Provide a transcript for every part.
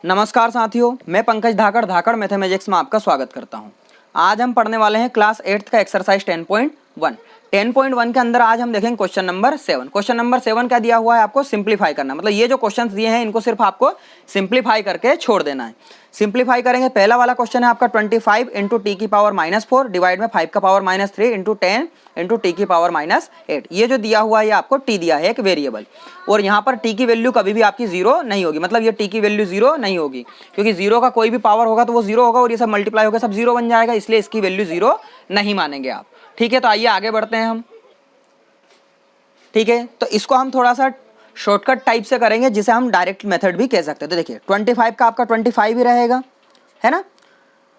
नमस्कार साथियों, मैं पंकज धाकड़ धाकड़ मैथमेटिक्स में आपका स्वागत करता हूं। आज हम पढ़ने वाले हैं क्लास 8th का एक्सरसाइज 10.1। 10.1 के अंदर आज हम देखेंगे क्वेश्चन नंबर 7। क्वेश्चन नंबर 7 क्या दिया हुआ है, आपको सिंप्लीफाई करना। मतलब ये जो क्वेश्चंस दिए हैं इनको सिर्फ आपको सिंप्लीफाई करके छोड़ देना है। सिंप्लीफाई करेंगे। पहला वाला क्वेश्चन है आपका 25 इंटू टी की पावर -4 डिवाइड में 5 का पावर -3 इंटू 10 इंटू टी की पावर -8। ये जो दिया हुआ है ये आपको टी दिया है एक वेरिएबल, और यहाँ पर टी की वैल्यू कभी भी आपकी जीरो नहीं होगी। मतलब ये टी की वैल्यू जीरो नहीं होगी, क्योंकि जीरो का कोई भी पावर होगा तो वो जीरो होगा और ये सब मल्टीप्लाई होगा सब जीरो बन जाएगा, इसलिए इसकी वैल्यू जीरो नहीं मानेंगे आप। ठीक है, तो आइए आगे बढ़ते हैं हम। ठीक है, तो इसको हम थोड़ा सा शॉर्टकट टाइप से करेंगे, जिसे हम डायरेक्ट मेथड भी कह सकते हैं। तो देखिए 25 का आपका 25 ही रहेगा, है ना,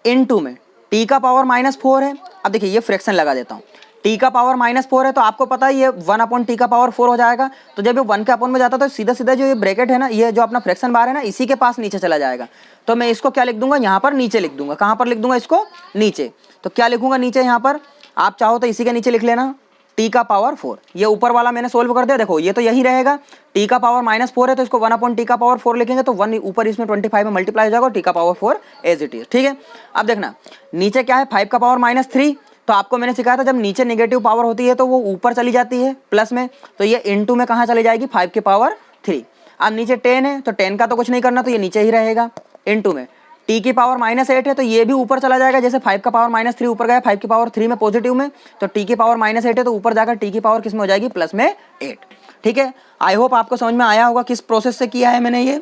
इनटू में टी का पावर -4 है। अब देखिए ये फ्रैक्शन लगा देता हूँ, टी का पावर -4 है तो आपको पता है ये 1 अपॉन टी का पावर 4 हो जाएगा। तो जब ये 1 के अपॉन में जाता है तो सीधा सीधा जो ये ब्रैकेट है ना, ये जो अपना फ्रैक्शन बार है ना, इसी के पास नीचे चला जाएगा। तो मैं इसको क्या लिख दूंगा, यहाँ पर नीचे लिख दूंगा। कहाँ पर लिख दूंगा इसको, नीचे। तो क्या लिखूंगा नीचे, यहाँ पर आप चाहो तो इसी के नीचे लिख लेना टी का पावर 4। ये ऊपर वाला मैंने सोल्व कर दिया, देखो ये तो यही रहेगा। टी का पावर -4 है तो इसको 1 अपॉन टी का पावर 4 लिखेंगे तो 1 ऊपर इसमें 25 में मल्टीप्लाई हो जाएगा, टी का पावर 4 एज इट इज। ठीक है, अब देखना नीचे क्या है, 5 का पावर -3। तो आपको मैंने सिखाया था जब नीचे नेगेटिव पावर होती है तो वो ऊपर चली जाती है प्लस में, तो ये इनटू में कहाँ चली जाएगी, 5 के पावर 3। अब नीचे 10 है तो 10 का तो कुछ नहीं करना, तो ये नीचे ही रहेगा। इनटू में टी की पावर -8 है तो ये भी ऊपर चला जाएगा, जैसे 5 का पावर -3 ऊपर गया, 5 की पावर 3 में पॉजिटिव में, तो टी की पावर -8 है तो ऊपर जाकर टी की पावर किस में हो जाएगी, प्लस में 8। ठीक है, आई होप आपको समझ में आया होगा किस प्रोसेस से किया है मैंने ये।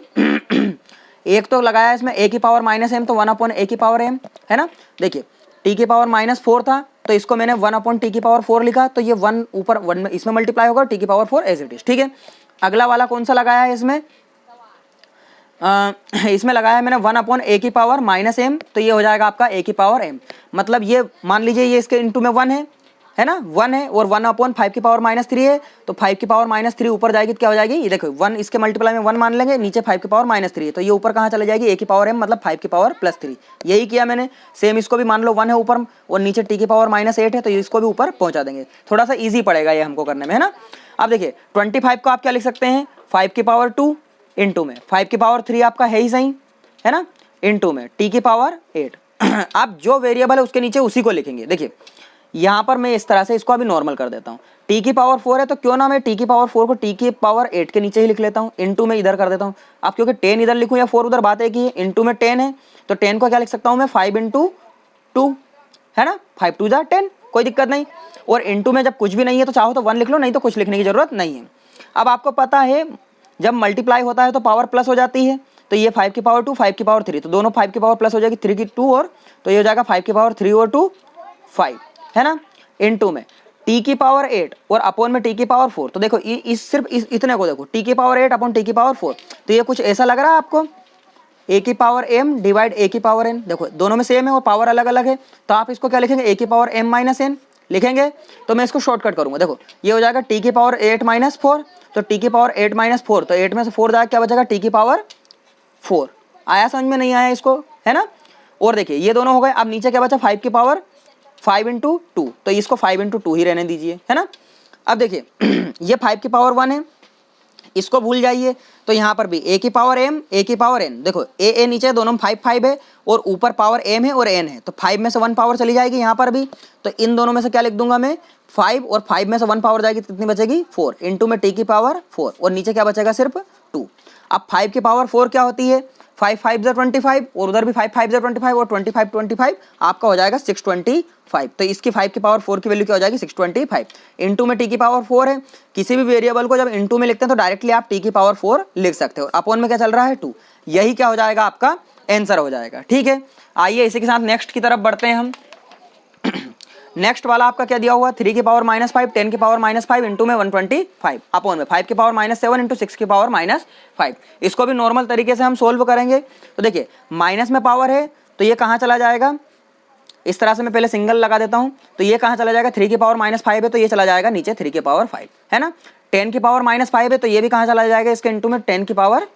एक तो लगाया इसमें a की पावर -m, तो 1 अपॉन a की पावर m, है ना। देखिए टी की पावर -4 था तो इसको मैंने 1 अपॉन टी की पावर 4 लिखा, तो ये 1 ऊपर 1 में इसमें मल्टीप्लाई होगा, टी की पावर 4 एज इट इज। ठीक है, अगला वाला कौन सा लगाया है इसमें, इसमें लगाया है मैंने 1 अपॉन a की पावर -m, तो ये हो जाएगा आपका a की पावर m। मतलब ये मान लीजिए ये इसके इंटू में 1 है ना, 1 है, और 1 अपॉन 5 की पावर -3 है, तो 5 की पावर -3 ऊपर जाएगी तो क्या हो जाएगी, ये देखो 1 इसके मल्टीप्लाई में 1 मान लेंगे, नीचे 5 की पावर -3 है तो ये ऊपर कहाँ चले जाएगी, a की पावर m, मतलब 5 की पावर +3। यही किया मैंने। सेम इसको भी मान लो 1 है ऊपर और नीचे t की पावर -8 है, तो इसको भी ऊपर पहुंचा देंगे। थोड़ा सा ईजी पड़ेगा ये हमको करने में, है ना। अब देखिए 25 को आप क्या लिख सकते हैं, 5 की पावर 2 इंटू में 5 की पावर 3 आपका है ही सही, है ना, इंटू में टी की पावर 8। आप जो वेरिएबल है उसके नीचे उसी को लिखेंगे। देखिए यहाँ पर मैं इस तरह से इसको अभी नॉर्मल कर देता हूँ। टी की पावर 4 है तो क्यों ना मैं टी की पावर 4 को टी की पावर 8 के नीचे ही लिख लेता हूँ, इंटू में इधर कर देता हूँ। अब क्योंकि 10 इधर लिखूँ या 4 उधर, बात है कि इंटू में 10 है तो 10 को क्या लिख सकता हूँ मैं, 5 इंटू 2, है ना, 5 2 जा 10, कोई दिक्कत नहीं। और इंटू में जब कुछ भी नहीं है तो चाहो तो 1 लिख लो, नहीं तो कुछ लिखने की जरूरत नहीं है। अब आपको पता है जब मल्टीप्लाई होता है तो पावर प्लस हो जाती है, तो ये 5 की पावर 2 5 की पावर 3, तो दोनों 5 की पावर प्लस हो जाएगी, 3 की 2 और, तो ये हो जाएगा 5 की पावर 3 और 2 5, है ना। इनटू में टी की पावर 8 और अपॉन में टी की पावर 4। तो देखो सिर्फ इतने को देखो, टी की पावर 8 अपॉन टी की पावर 4, तो ये कुछ ऐसा लग रहा है आपको, a की पावर m डिवाइड a की पावर n। देखो दोनों में सेम है और पावर अलग अलग है, तो आप इसको क्या लिखेंगे, a की पावर m -n लिखेंगे। तो मैं इसको शॉर्टकट करूंगा, देखो ये हो जाएगा टी की पावर 8 -4, तो टी की पावर 8 -4, तो 8 में से 4 जाएगा, क्या बचेगा, टी की पावर 4। आया समझ में, नहीं आया इसको, है ना। और देखिए ये दोनों हो गए। अब नीचे क्या बचा, 5 की पावर 5 इंटू 2, तो इसको 5 इंटू 2 ही रहने दीजिए, है ना। अब देखिए ये 5 की पावर 1 है, इसको भूल जाइए। तो यहाँ पर भी a की पावर m a की पावर n, देखो a नीचे दोनों में 5 5 है और ऊपर पावर m है और n है, तो 5 में से 1 पावर चली जाएगी यहाँ पर भी, तो इन दोनों में से क्या लिख दूंगा मैं, 5, और 5 में से 1 पावर जाएगी तो कितनी बचेगी, 4 इंटू में टी की पावर 4, और नीचे क्या बचेगा, सिर्फ 2। अब 5 की पावर 4 क्या होती है, 5 5 25, और उधर भी 5 5 25, और 25 25 आपका हो जाएगा 625। तो इसकी 5 की पावर 4 की वैल्यू क्या हो जाएगी, 625। इंटू में टी की पावर 4 है। किसी भी वेरिएबल को जब इंटू में लिखते हैं तो डायरेक्टली आप टी की पावर 4 लिख सकते हो, अपॉन में क्या चल रहा है 2। यही क्या हो जाएगा, आपका आंसर हो जाएगा। ठीक है, आइए इसी के साथ नेक्स्ट की तरफ बढ़ते हैं हम। नेक्स्ट वाला आपका क्या दिया हुआ, 3 की पावर -5 10 की पावर -5 इंटू में 125 अपॉन में 5 की पावर -7 इंटू 6 की पावर -5। इसको भी नॉर्मल तरीके से हम सोल्व करेंगे। तो देखिए माइनस में पावर है तो ये कहाँ चला जाएगा, इस तरह से मैं पहले सिंगल लगा देता हूँ, तो ये कहाँ चला जाएगा, 3 की पावर -5 है तो ये चला जाएगा नीचे 3 की पावर 5, है ना। 10 की पावर -5 है तो ये भी कहाँ चला जाएगा, इसके इंटू में 10 की पावर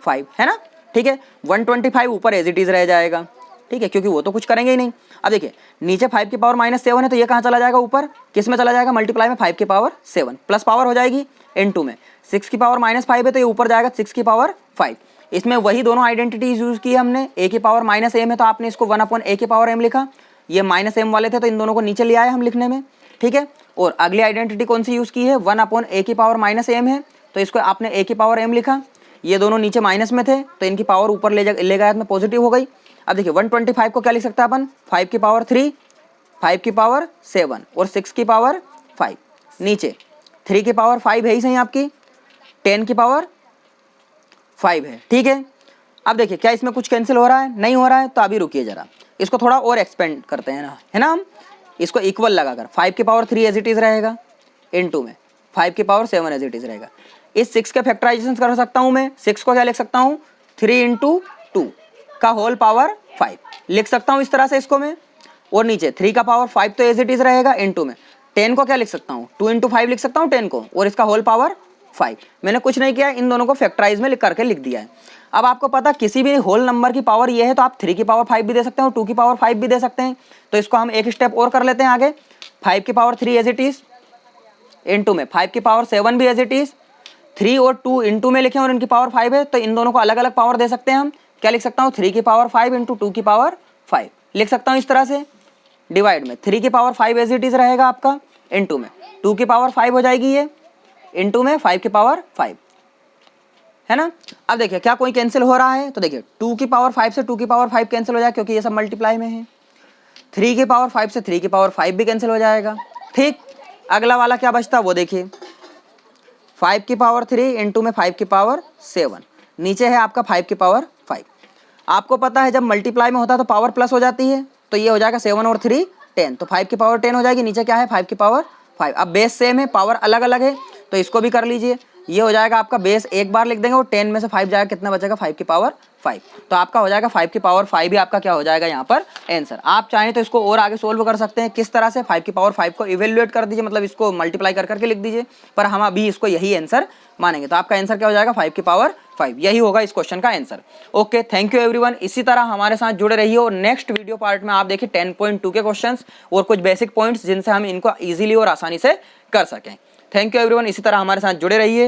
5, है ना। ठीक है, 125 ऊपर एज इट इज रह जाएगा, ठीक है, क्योंकि वो तो कुछ करेंगे ही नहीं। अब देखिए नीचे 5 की पावर -7 है तो ये कहाँ चला जाएगा, ऊपर किस में चला जाएगा, मल्टीप्लाई में 5 की पावर 7, प्लस पावर हो जाएगी, इनटू में 6 की पावर -5 है तो ये ऊपर जाएगा 6 की पावर 5। इसमें वही दोनों आइडेंटिटीज यूज की हमने, a की पावर -m है तो आपने इसको 1/a की पावर m लिखा, ये -m वाले थे तो इन दोनों को नीचे ले आए हम लिखने में, ठीक है। और अगली आइडेंटिटी कौन सी यूज की है, 1/a की पावर -m है तो इसको आपने a की पावर m लिखा, ये दोनों नीचे माइनस में थे तो इनकी पावर ऊपर ले गया तो पॉजिटिव हो गई। अब देखिए 125 को क्या लिख सकते हैं अपन, 5 की पावर 3, 5 की पावर 7 और 6 की पावर 5, नीचे 3 की पावर 5 है ही सही आपकी, 10 की पावर 5 है, ठीक है। अब देखिए क्या इसमें कुछ कैंसिल हो रहा है, नहीं हो रहा है, तो अभी रुकिए जरा, इसको थोड़ा और एक्सपेंड करते हैं ना, है ना। हम इसको इक्वल लगाकर 5 की पावर 3 एज इट इज रहेगा, इनटू में 5 की पावर 7 एज इट इज रहेगा। इस 6 के फैक्टराइजेशन कर सकता हूं मैं, 6 को क्या लिख सकता हूं, 3 × 2 का होल पावर 5 लिख सकता हूं इस तरह से इसको मैं। और नीचे 3 का पावर 5 तो एज इट इज रहेगा, इनटू में 10 को क्या लिख सकता हूं, 2 × 5 लिख सकता हूं 10 को, और इसका होल पावर 5। मैंने कुछ नहीं किया, इन दोनों को फैक्टराइज में करके लिख दिया है। अब आपको पता किसी भी होल नंबर की पावर ये है तो आप 3 की पावर 5 भी दे सकते हैं और 2 की पावर 5 भी दे सकते हैं। तो इसको हम एक स्टेप और कर लेते हैं आगे, 5 की power 3 as it is, into में 5 की पावर 7 भी एज इट इज, 3 और 2 इनटू में लिखे और इनकी पावर 5 है तो इन दोनों को अलग अलग पावर दे सकते हैं हम। क्या लिख सकता हूँ, 3 की पावर 5 × 2 की पावर 5 लिख सकता हूँ इस तरह से, डिवाइड में 3 की पावर 5 एज इट इज रहेगा आपका, इनटू में 2 की पावर 5 हो जाएगी ये, इनटू में 5 की पावर 5, है ना। अब देखिए क्या कोई कैंसिल हो रहा है, तो देखिए 2 की पावर 5 से 2 की पावर 5 कैंसिल हो जाए क्योंकि ये सब मल्टीप्लाई में है। 3 की पावर 5 से 3 की पावर 5 भी कैंसिल हो जाएगा, ठीक। अगला वाला क्या बचता वो देखिए, 5 की पावर 3 इनटू में 5 की पावर 7, नीचे है आपका 5 की पावर 5। आपको पता है जब मल्टीप्लाई में होता है तो पावर प्लस हो जाती है, तो ये हो जाएगा 7 और 3 10, तो 5 की पावर 10 हो जाएगी, नीचे क्या है 5 की पावर 5। अब बेस सेम है, पावर अलग अलग है तो इसको भी कर लीजिए, ये हो जाएगा आपका बेस एक बार लिख देंगे और 10 में से 5 जाएगा, कितना बचेगा 5 की पावर 5, तो आपका हो जाएगा 5 की पावर 5 भी आपका क्या हो जाएगा यहाँ पर आंसर। आप चाहें तो इसको और आगे सोल्व कर सकते हैं, किस तरह से 5 की पावर 5 को इवेल्युएट कर दीजिए, मतलब इसको मल्टीप्लाई कर करके लिख दीजिए, पर हम अभी इसको यही आंसर मानेंगे। तो आपका आंसर क्या हो जाएगा 5 की पावर 5, यही होगा इस क्वेश्चन का answer. Okay, thank you everyone. इसी तरह हमारे साथ जुड़े रहिए और नेक्स्ट वीडियो पार्ट में आप देखिए 10.2 के क्वेश्चंस और कुछ बेसिक पॉइंट्स जिनसे हम इनको इजीली और आसानी से कर सकें। थैंक यू एवरीवन, इसी तरह हमारे साथ जुड़े रहिए।